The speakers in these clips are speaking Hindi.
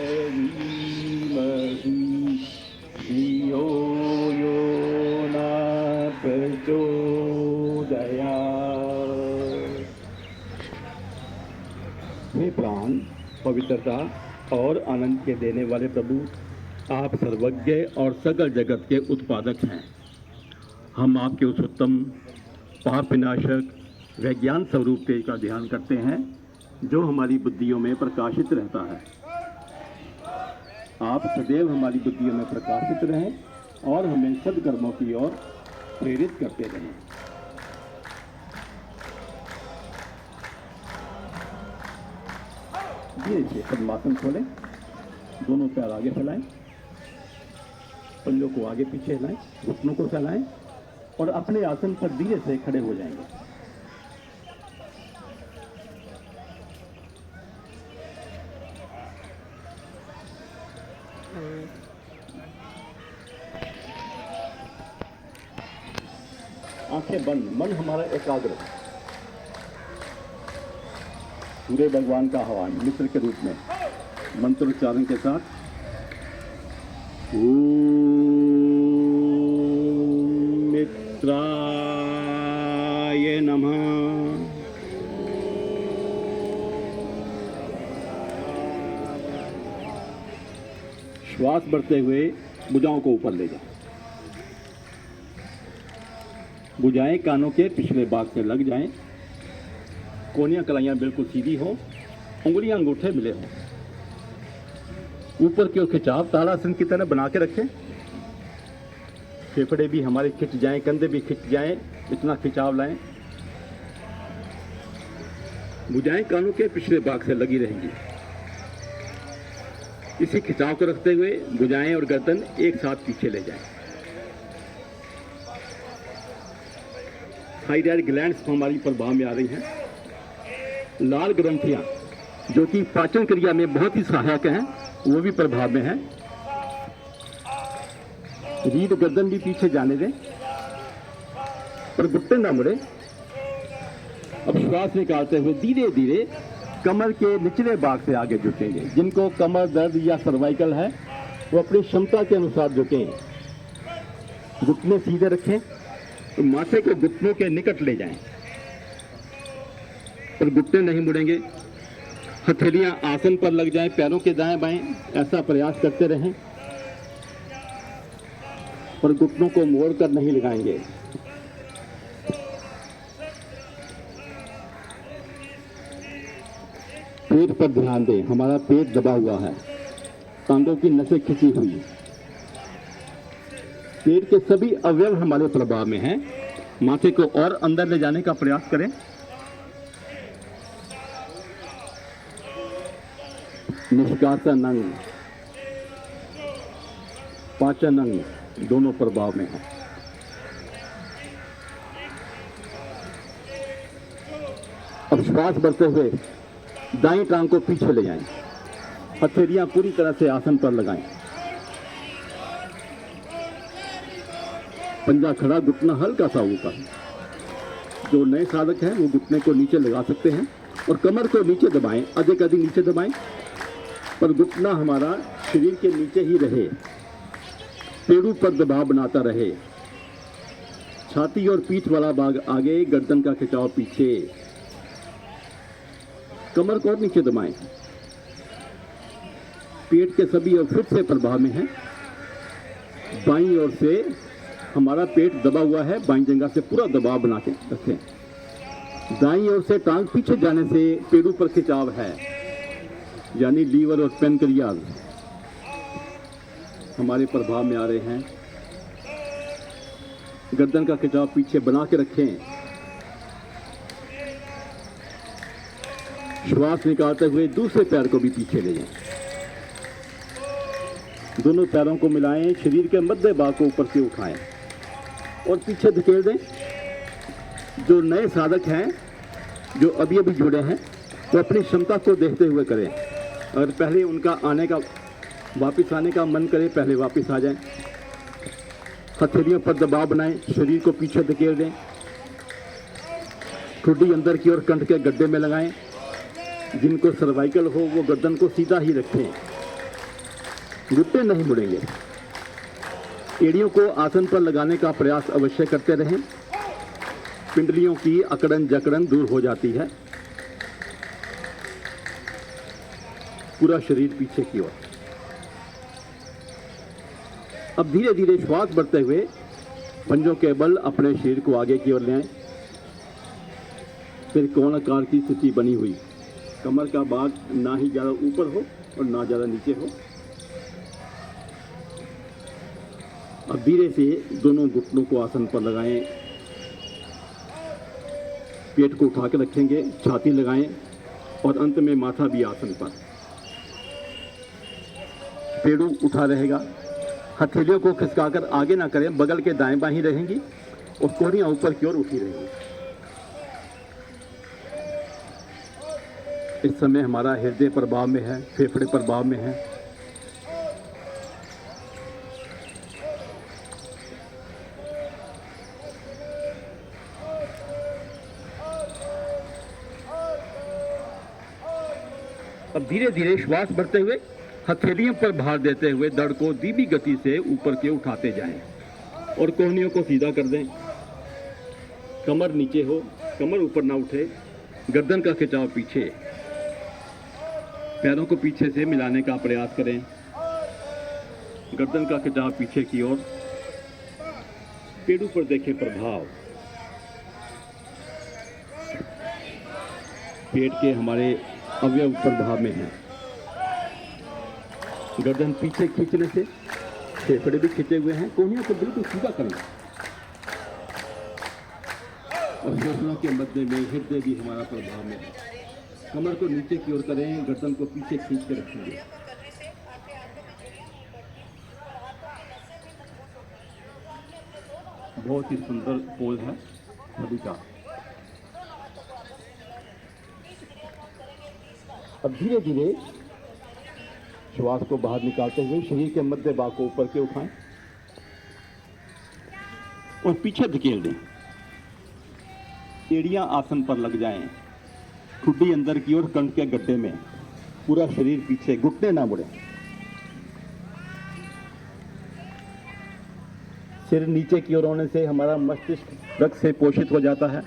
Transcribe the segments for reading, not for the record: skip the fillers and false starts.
धीमहि धियो यो न प्रचोदयात्। हे प्राण, पवित्रता और आनंद के देने वाले प्रभु, आप सर्वज्ञ और सकल जगत के उत्पादक हैं। हम आपके उस उत्तम पाप विनाशक व ज्ञान स्वरूप तेज का ध्यान करते हैं जो हमारी बुद्धियों में प्रकाशित रहता है। आप सदैव हमारी बुद्धियों में प्रकाशित रहें और हमें सद्कर्मों की ओर प्रेरित करते रहें। धीरे से पद्मासन खोलें, दोनों पैर आगे फैलाएं, पंजों को आगे पीछे हिलाएं, घुटनों को फैलाएं और अपने आसन पर धीरे से खड़े हो जाएंगे। आंखें बंद, मन हमारा एकाग्र। सूर्य भगवान का आह्वान मित्र के रूप में मंत्र उच्चारण के साथ ओम मित्राय नमः। श्वास बढ़ते हुए भुजाओं को ऊपर ले जाएं। भुजाएं कानों के पिछले भाग से लग जाएं। कोहनियां कलाइयां बिल्कुल सीधी हो, उंगलियां अंगूठे मिले हों। ऊपर की ओर खिंचाव ताड़ासन की तरह बना के रखें। फेफड़े भी हमारे खिंच जाएं, कंधे भी खिंच जाएं, इतना खिंचाव लाएं। भुजाएं कानों के पिछले भाग से लगी रहेंगी। इसी खिंचाव को रखते हुए भुजाएं और गर्दन एक साथ पीछे ले जाएं। थायराइड ग्लैंड्स हमारी प्रभाव में आ रही हैं। लाल ग्रंथियां जो कि पाचन क्रिया में बहुत ही सहायक हैं, वो भी प्रभाव में हैं। रीढ़ गर्दन भी पीछे जाने दें, पर घुटने न मुड़े। अब श्वास निकालते हुए धीरे धीरे कमर के निचले भाग से आगे झुकेंगे। जिनको कमर दर्द या सर्वाइकल है वो अपनी क्षमता के अनुसार झुकें। घुटने सीधे रखें तो माथे को घुटनों के निकट ले जाएं, पर घुटने नहीं मुड़ेंगे। हथेलियां आसन पर लग जाएं, पैरों के दाएं बाएं, ऐसा प्रयास करते रहें, पर घुटनों को मोड़कर नहीं लगाएंगे। पेट पर ध्यान दें, हमारा पेट दबा हुआ है, टांगों की नसें खिंची हुई। पेट के सभी अवयव हमारे प्रभाव में हैं। माथे को और अंदर ले जाने का प्रयास करें। निष्कासन अंग, पाचन अंग दोनों प्रभाव में हैं। अब श्वास बढ़ते हुए दाईं टांग को पीछे ले जाएं। हथेलियां पूरी तरह से आसन पर लगाएं। पंजा खड़ा, घुटना हल्का सा ऊपर। जो नए साधक हैं वो घुटने को नीचे लगा सकते हैं और कमर को नीचे दबाएं, अधिक अधिक नीचे दबाएं, पर घुटना हमारा शरीर के नीचे ही रहे, पेड़ों पर दबाव बनाता रहे। छाती और पीठ वाला भाग आगे, गर्दन का खिंचाव पीछे। कमर को और नीचे दबाएं। पेट के सभी अवयव फिर से प्रभाव में हैं। बाईं ओर से हमारा पेट दबा हुआ है, बाईं जंघा से पूरा दबाव बना के रखें। दाईं ओर से टांग पीछे जाने से पेड़ों पर खिंचाव है, यानी लीवर और पेनक्रियाज हमारे प्रभाव में आ रहे हैं। गर्दन का खिंचाव पीछे बना के रखें। श्वास निकालते हुए दूसरे पैर को भी पीछे ले जाएं। दोनों पैरों को मिलाएं, शरीर के मध्य भाग को ऊपर से उठाएं और पीछे धकेल दें। जो नए साधक हैं, जो अभी अभी जुड़े हैं, वो अपनी क्षमता को देखते हुए करें। अगर पहले उनका आने का, वापस आने का मन करे, पहले वापस आ जाएं। हथेलियों पर दबाव बनाएं, शरीर को पीछे धकेल दें। ठुड्डी अंदर की ओर कंठ के गड्ढे में लगाएं। जिनको सर्वाइकल हो वो गर्दन को सीधा ही रखें। घुटने नहीं मुड़ेंगे। एड़ियों को आसन पर लगाने का प्रयास अवश्य करते रहें। पिंडलियों की अकड़न जकड़न दूर हो जाती है। पूरा शरीर पीछे की ओर। अब धीरे धीरे श्वास बढ़ते हुए पंजों के बल अपने शरीर को आगे की ओर ले आए। फिर कोणाकार की स्थिति बनी हुई, कमर का भाग ना ही ज्यादा ऊपर हो और ना ज्यादा नीचे हो। अब धीरे से दोनों घुटनों को आसन पर लगाएं। पेट को उठा के रखेंगे, छाती लगाएं और अंत में माथा भी आसन पर। पेड़ उठा रहेगा। हथेलियों को खिसकाकर आगे ना करें, बगल के दाएं बाएं ही रहेंगी और कोहनियां ऊपर की ओर उठी रहेंगी। इस समय हमारा हृदय प्रभाव में है, फेफड़े प्रभाव में है। अब धीरे धीरे श्वास बढ़ते हुए हथेलियों पर भार देते हुए दड़ को धीमी गति से ऊपर के उठाते जाएं और कोहनियों को सीधा कर दें। कमर नीचे हो, कमर ऊपर ना उठे, गर्दन का खिंचाव पीछे। पैरों को पीछे से मिलाने का प्रयास करें। गर्दन का खिंचाव पीछे की ओर। पेड़ों पर देखें प्रभाव। पेट के हमारे अवयव प्रभाव में है। गर्दन पीछे खींचने से फेफड़े भी खींचे हुए हैं। कोहनियों को बिल्कुल सीधा करें और फेफड़ों के मध्य में हृदय भी हमारा प्रभाव में है। कमर को नीचे की ओर करें, गर्दन को पीछे खींच के रखेंगे। बहुत ही सुंदर पोज है सभी का। अब धीरे धीरे श्वास को बाहर निकालते हुए शरीर के मध्य भाग को ऊपर के उठाएं और पीछे धकेल दें। एड़ियां आसन पर लग जाएं। ठुड्डी अंदर की ओर, कंठ के गड्ढे में। पूरा शरीर पीछे, घुटने ना मुड़े। सिर नीचे की ओर होने से हमारा मस्तिष्क रक्त से पोषित हो जाता है।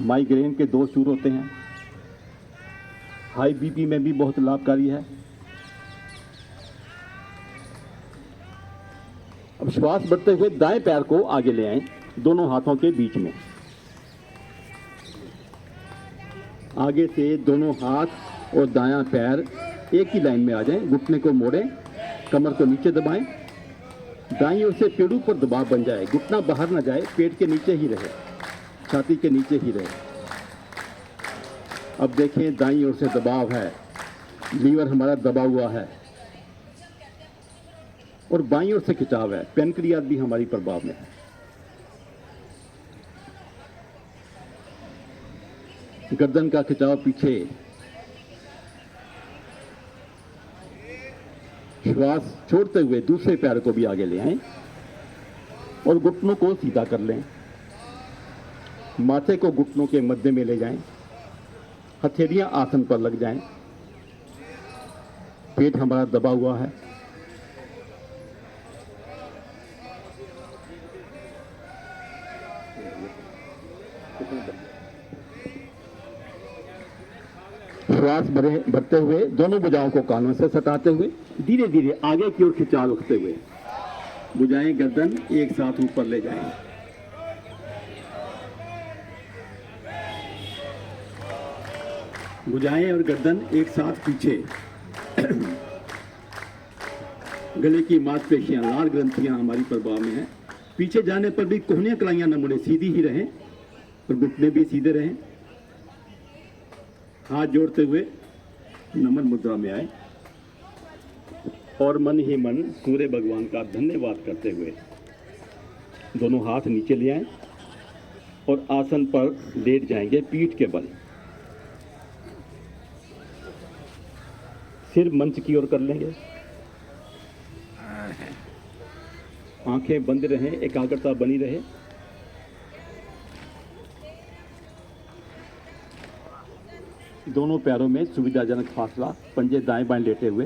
माइग्रेन के दोष दूर होते हैं। हाई बीपी में भी बहुत लाभकारी है। अब श्वास बढ़ते हुए दाएं पैर को आगे ले आएं, दोनों हाथों के बीच में। आगे से दोनों हाथ और दायां पैर एक ही लाइन में आ जाएं। घुटने को मोड़ें, कमर को नीचे दबाएं। दाईं ओर से पेड़ों पर दबाव बन जाए। घुटना बाहर ना जाए, पेट के नीचे ही रहे, छाती के नीचे ही रहे। अब देखें, दाईं ओर से दबाव है, लीवर हमारा दबा हुआ है और बाईं ओर से खिंचाव है। पेनक्रियाज भी हमारी प्रभाव में है। गर्दन का खिंचाव पीछे। श्वास छोड़ते हुए दूसरे पैर को भी आगे ले आएं और घुटनों को सीधा कर लें। माथे को घुटनों के मध्य में ले जाएं। हथेलियां आसन पर लग जाएं। पेट हमारा दबा हुआ है। श्वास भरते हुए दोनों भुजाओं को कानों से सटाते हुए धीरे धीरे आगे की ओर खिंचाव रखते हुए भुजाएं गर्दन एक साथ ऊपर ले जाएं। भुजाएं और गर्दन एक साथ पीछे। गले की मांसपेशियां, लाल ग्रंथियां हमारी प्रभाव में है। पीछे जाने पर भी कोहनियां कलाइयां न मुड़े, सीधी ही रहें और घुटने भी सीधे रहें। हाथ जोड़ते हुए नमन मुद्रा में आए और मन ही मन सूर्य भगवान का धन्यवाद करते हुए दोनों हाथ नीचे ले आए और आसन पर लेट जाएंगे पीठ के बल। सिर मंच की ओर कर लेंगे। आंखें बंद रहें, एकाग्रता बनी रहे। दोनों पैरों में सुविधाजनक फासला, पंजे दाएं बाएं लेटे हुए।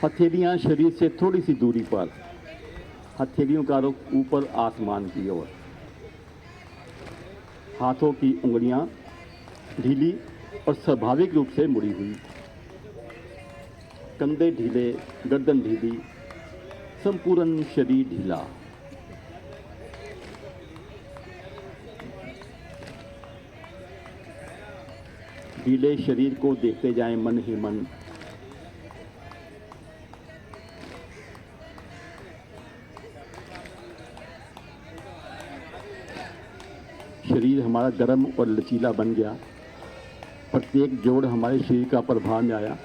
हथेलियां शरीर से थोड़ी सी दूरी पर, हथेलियों का रुख ऊपर आसमान की ओर। हाथों की उंगलियां ढीली और स्वाभाविक रूप से मुड़ी हुई, कंधे ढीले, गर्दन ढीली, संपूर्ण शरीर ढीला। ढीले शरीर को देखते जाएं मन ही मन। शरीर हमारा गर्म और लचीला बन गया, प्रत्येक जोड़ हमारे शरीर का प्रभाव में आया।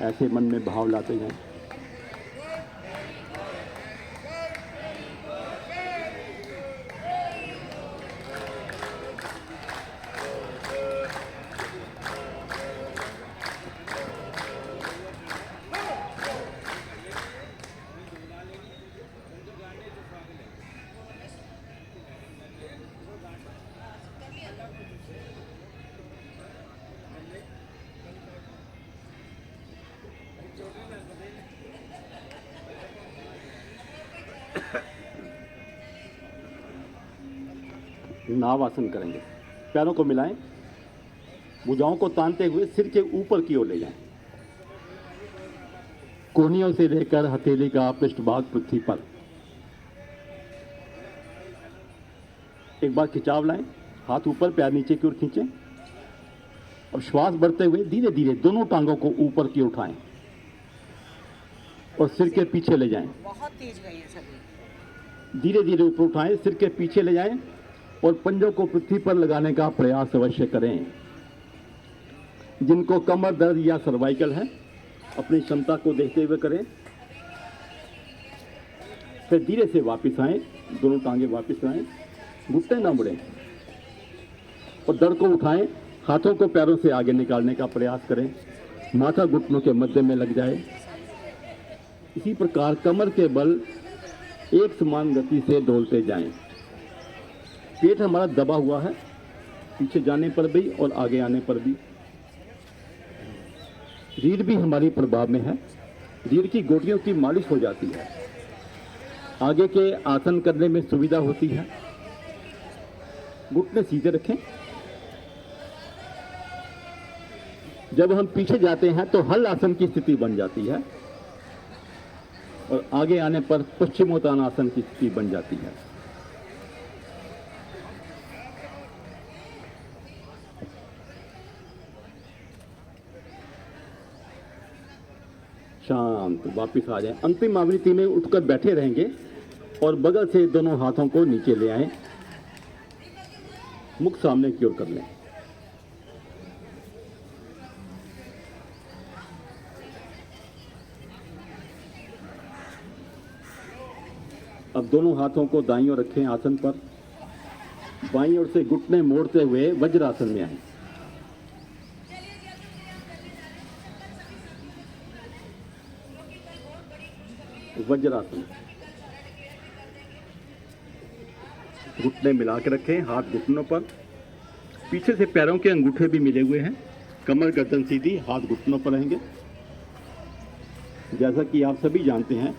ऐसे मन में भाव लाते जाएं। नाव आसन करेंगे। पैरों को मिलाएं, भुजाओं को तानते हुए सिर के ऊपर की ओर ले जाएं। कोहनियों से लेकर हथेली का पृष्ठभाग पृथ्वी पर। एक बार खिंचाव लाएं, हाथ ऊपर, पैर नीचे की ओर खींचें और श्वास बढ़ते हुए धीरे धीरे दोनों टांगों को ऊपर की उठाएं और सिर के पीछे ले जाएं। बहुत तेज गए हैं सभी। धीरे धीरे ऊपर उठाएं, सिर के पीछे ले जाएं और पंजों को पृथ्वी पर लगाने का प्रयास अवश्य करें। जिनको कमर दर्द या सर्वाइकल है, अपनी क्षमता को देखते हुए करें। फिर धीरे से वापस आएं, दोनों टांगे वापस आएं, घुटने ना मुड़ें और दर को उठाएं। हाथों को पैरों से आगे निकालने का प्रयास करें, माथा घुटनों के मध्य में लग जाए। इसी प्रकार कमर के बल एक समान गति से डोलते जाएं। पेट हमारा दबा हुआ है, पीछे जाने पर भी और आगे आने पर भी। रीढ़ भी हमारी प्रभाव में है, रीढ़ की गोटियों की मालिश हो जाती है, आगे के आसन करने में सुविधा होती है। घुटने सीधे रखें। जब हम पीछे जाते हैं तो हल आसन की स्थिति बन जाती है और आगे आने पर पश्चिमोत्तानासन की स्थिति बन जाती है। शांत वापस आ जाएं। अंतिम आवृत्ति में उठकर बैठे रहेंगे और बगल से दोनों हाथों को नीचे ले आएं, मुख सामने की ओर कर लें। अब दोनों हाथों को दाईं ओर रखें आसन पर। बाईं ओर से घुटने मोड़ते हुए वज्रासन में आएं। वज्रासन। घुटने मिला के रखें, हाथ घुटनों पर। पीछे से पैरों के अंगूठे भी मिले हुए हैं। कमर गर्दन सीधी, हाथ घुटनों पर रहेंगे। जैसा कि आप सभी जानते हैं,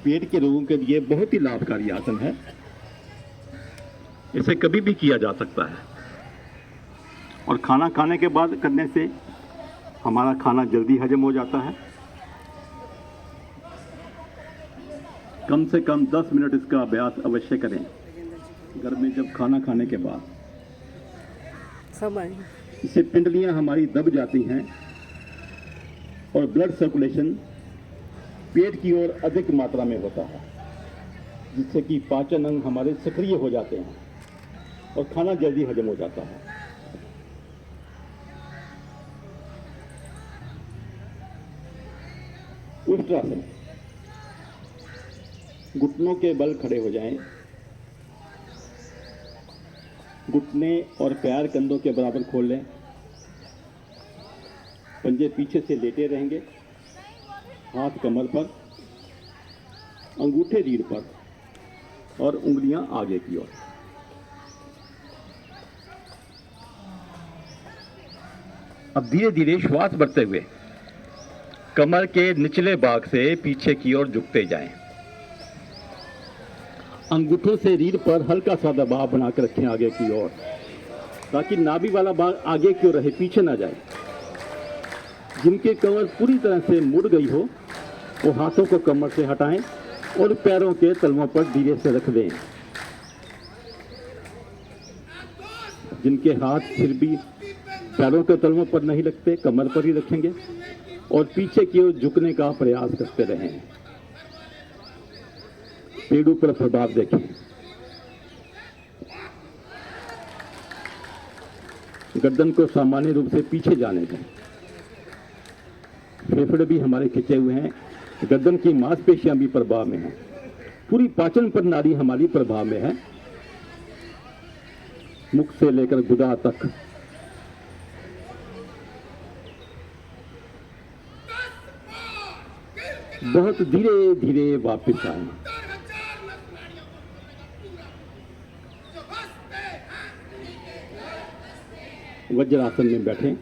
पेट के रोगों के लिए बहुत ही लाभकारी आसन है। इसे कभी भी किया जा सकता है और खाना खाने के बाद करने से हमारा खाना जल्दी हजम हो जाता है। कम से कम 10 मिनट इसका अभ्यास अवश्य करें घर में, जब खाना खाने के बाद। समय इससे पिंडलियां हमारी दब जाती हैं और ब्लड सर्कुलेशन पेट की ओर अधिक मात्रा में होता है, जिससे कि पाचन अंग हमारे सक्रिय हो जाते हैं और खाना जल्दी हजम हो जाता है। उष्ट्रासन। घुटनों के बल खड़े हो जाएं। घुटने और पैर कंधों के बराबर खोल लें। पंजे पीछे से लेटे रहेंगे, हाथ कमर पर, अंगूठे रीढ़ पर और उंगलियां आगे की ओर। अब धीरे धीरे श्वास बढ़ते हुए कमर के निचले भाग से पीछे की ओर झुकते जाएं। अंगूठों से रीढ़ पर हल्का सा दबाव बनाकर रखें आगे की ओर, ताकि नाभि वाला भाग आगे की ओर रहे, पीछे ना जाए। जिनकी कमर पूरी तरह से मुड़ गई हो वो हाथों को कमर से हटाएं और पैरों के तलवों पर धीरे से रख दें। जिनके हाथ फिर भी पैरों के तलवों पर नहीं लगते, कमर पर ही रखेंगे और पीछे की ओर झुकने का प्रयास करते रहें। पेड़ों पर प्रभाव देखें। गर्दन को सामान्य रूप से पीछे जाने दें। फेफड़े भी हमारे खिंचे हुए हैं, गर्दन की मांसपेशियां भी प्रभाव में हैं, पूरी पाचन प्रणाली हमारी प्रभाव में है। मुख से लेकर गुदा तक बहुत धीरे धीरे वापस आए। वज्रासन में बैठें।